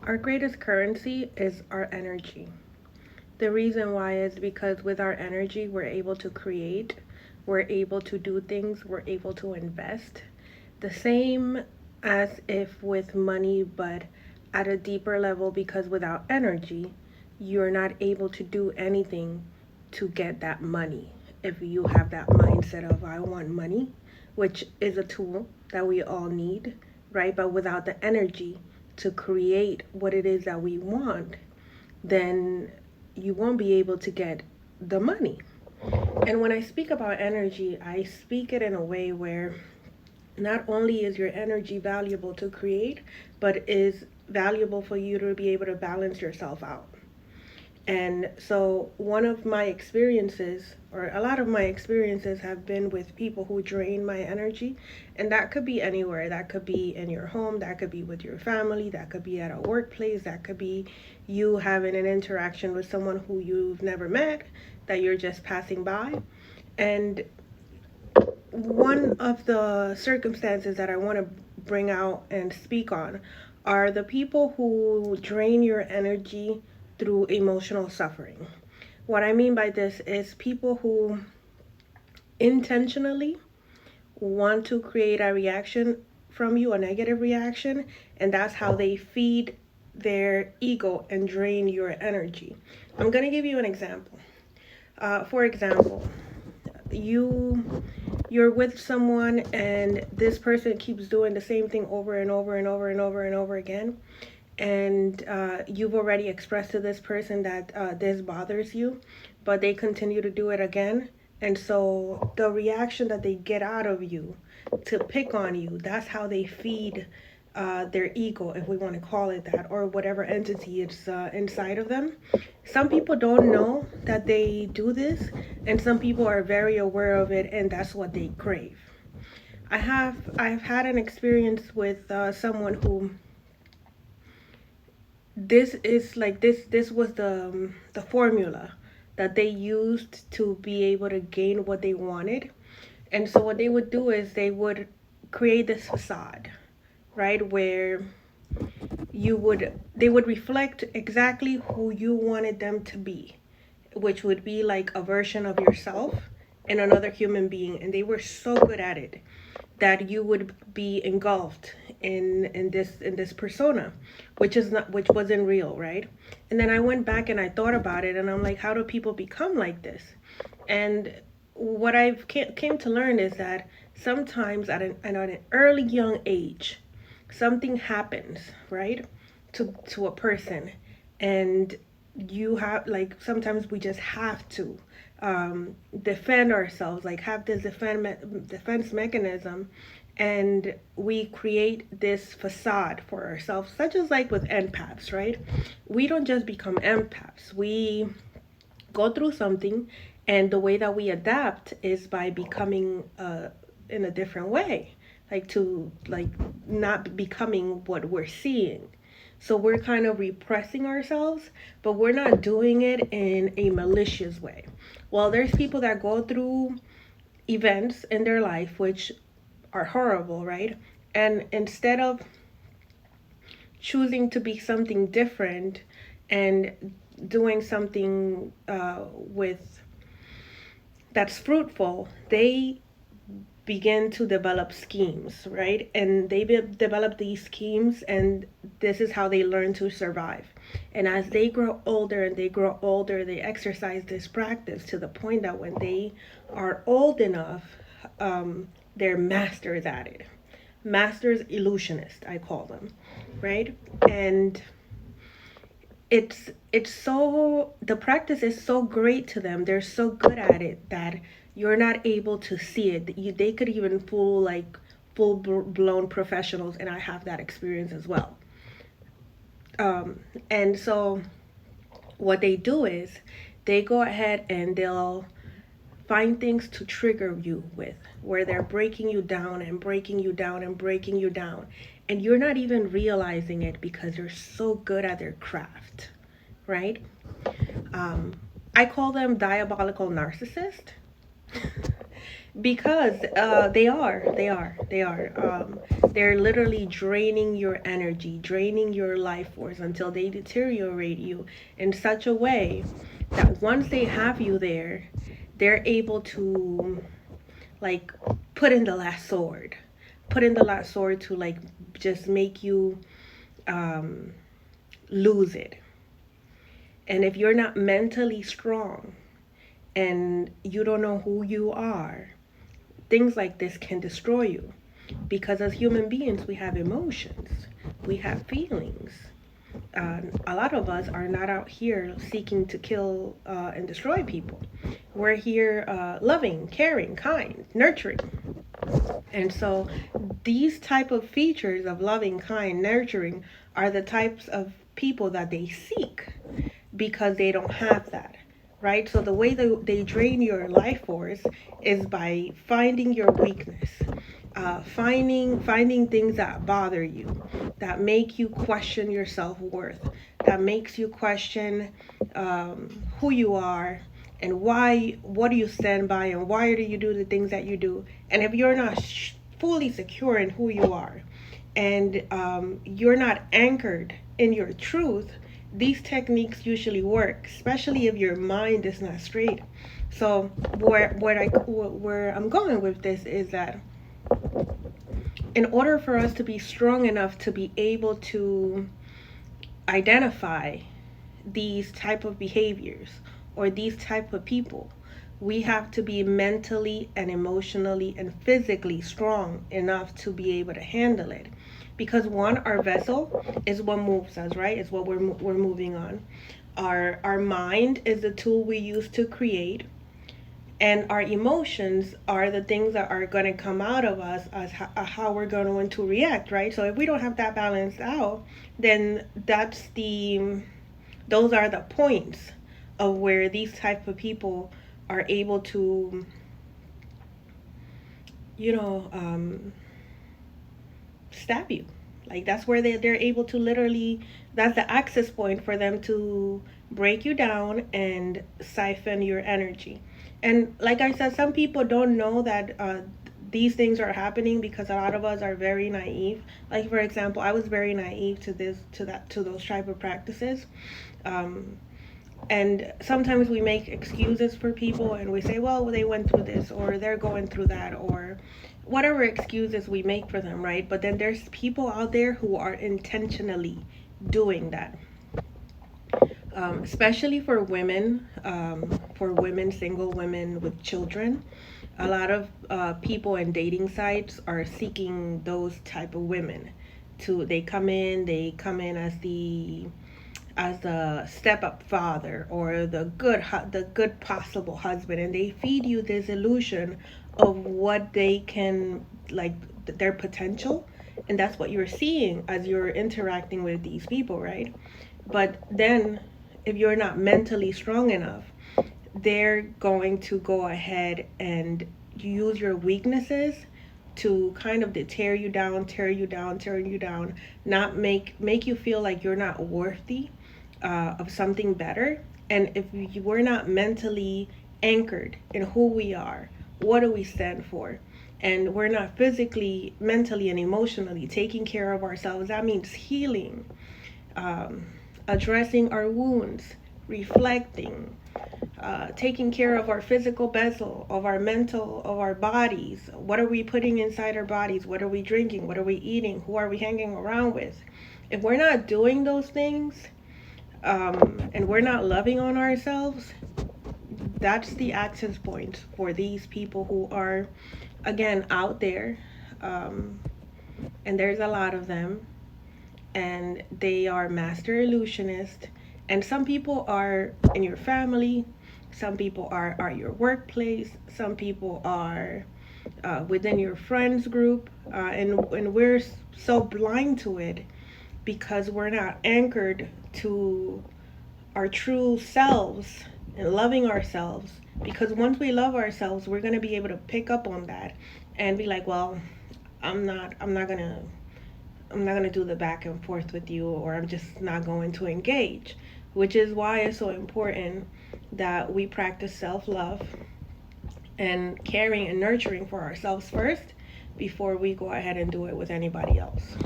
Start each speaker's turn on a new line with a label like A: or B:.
A: Our greatest currency is our energy. The reason why is because with our energy, we're able to create, we're able to do things, we're able to invest. The same as if with money, but at a deeper level, because without energy, you're not able to do anything to get that money. If you have that mindset of, I want money, which is a tool that we all need, right? But without the energy to create what it is that we want, then you won't be able to get the money. And when I speak about energy, I speak it in a way where not only is your energy valuable to create, but is valuable for you to be able to balance yourself out. And so, one of my experiences, or a lot of my experiences, have been with people who drain my energy. And that could be anywhere. That could be in your home, that could be with your family, that could be at a workplace, that could be you having an interaction with someone who you've never met, that you're just passing by. And one of the circumstances that I want to bring out and speak on are the people who drain your energy through emotional suffering. What I mean by this is people who intentionally want to create a reaction from you, a negative reaction, and that's how they feed their ego and drain your energy. I'm going to give you an example. For example, you're with someone and this person keeps doing the same thing over and over and over and over and over again, and you've already expressed to this person that this bothers you, but they continue to do it again. And so the reaction that they get out of you to pick on you, that's how they feed their ego, if we want to call it that, or whatever entity it's inside of them. Some people don't know that they do this, and some people are very aware of it, and that's what they crave. I've had an experience with someone who this was the formula that they used to be able to gain what they wanted. And so what they would do is they would create this facade, right, where you would they would reflect exactly who you wanted them to be, which would be like a version of yourself and another human being. And they were so good at it that you would be engulfed in this persona, which wasn't real, right? And then I went back and I thought about it, and I'm like, how do people become like this? And what I've came to learn is that sometimes at an early young age, something happens, right, to a person, and you have, like, sometimes we just have to defend ourselves, like have this defense mechanism, and we create this facade for ourselves, such as like with empaths, right? We don't just become empaths. We go through something, and the way that we adapt is by becoming in a different way, like to like not becoming what we're seeing. So we're kind of repressing ourselves, but we're not doing it in a malicious way. Well, there's people that go through events in their life which are horrible, right? And instead of choosing to be something different and doing something with that's fruitful, they begin to develop schemes, right? And they develop these schemes, and this is how they learn to survive. And as they grow older and they grow older, they exercise this practice to the point that when they are old enough, they're masters at it. Masters illusionist, I call them, right? And it's so the practice is so great to them. They're so good at it that you're not able to see it. They could even fool like full blown professionals, and I have that experience as well. And so what they do is they go ahead and they'll find things to trigger you with, where they're breaking you down and breaking you down and breaking you down, and you're not even realizing it because they're so good at their craft, right? um, I call them diabolical narcissists Because they're literally draining your energy, draining your life force until they deteriorate you in such a way that once they have you there, they're able to like put in the last sword, to like just make you um, lose it. And if you're not mentally strong and you don't know who you are, things like this can destroy you. Because as human beings, we have emotions, we have feelings. A lot of us are not out here seeking to kill and destroy people. We're here loving, caring, kind, nurturing. And so these type of features of loving, kind, nurturing are the types of people that they seek because they don't have that, right? So the way they drain your life force is by finding your weakness, finding things that bother you, that make you question your self-worth, that makes you question who you are and why, what do you stand by, and why do you do the things that you do. And if you're not fully secure in who you are, and you're not anchored in your truth, these techniques usually work, especially if your mind is not straight. So where I'm going with this is that in order for us to be strong enough to be able to identify these type of behaviors or these type of people, we have to be mentally and emotionally and physically strong enough to be able to handle it. Because one, our vessel is what moves us, right? It's what we're moving on. Our mind is the tool we use to create, and our emotions are the things that are going to come out of us as how we're going to react, right? So if we don't have that balanced out, then those are the points of where these type of people are able to, you know, stab you. Like that's where they're able to literally, that's the access point for them to break you down and siphon your energy. And like I said, some people don't know that these things are happening because a lot of us are very naive. Like for example, I was very naive to those type of practices. Um, and sometimes we make excuses for people and we say, well, they went through this or they're going through that, or whatever excuses we make for them, right? But then there's people out there who are intentionally doing that. Especially for women, single women with children. A lot of people in dating sites are seeking those type of women. They come in as the step up father or the good possible husband, and they feed you this illusion of what they can, like, their potential, and that's what you're seeing as you're interacting with these people, right? But then if you're not mentally strong enough, they're going to go ahead and use your weaknesses to kind of to tear you down, not make you feel like you're not worthy of something better. And if we're not mentally anchored in who we are, what do we stand for, and we're not physically, mentally, and emotionally taking care of ourselves, that means healing, um, addressing our wounds, reflecting, taking care of our physical vessel, of our mental, of our bodies. What are we putting inside our bodies? What are we drinking? What are we eating? Who are we hanging around with? If we're not doing those things, and we're not loving on ourselves, that's the access point for these people who are, again, out there. Um, and there's a lot of them, and they are master illusionists. And some people are in your family, some people are your workplace, some people are within your friends group, and we're so blind to it because we're not anchored to our true selves and loving ourselves. Because once we love ourselves, we're going to be able to pick up on that and be like, well, I'm not going to do the back and forth with you, or I'm just not going to engage. Which is why it's so important that we practice self-love and caring and nurturing for ourselves first before we go ahead and do it with anybody else.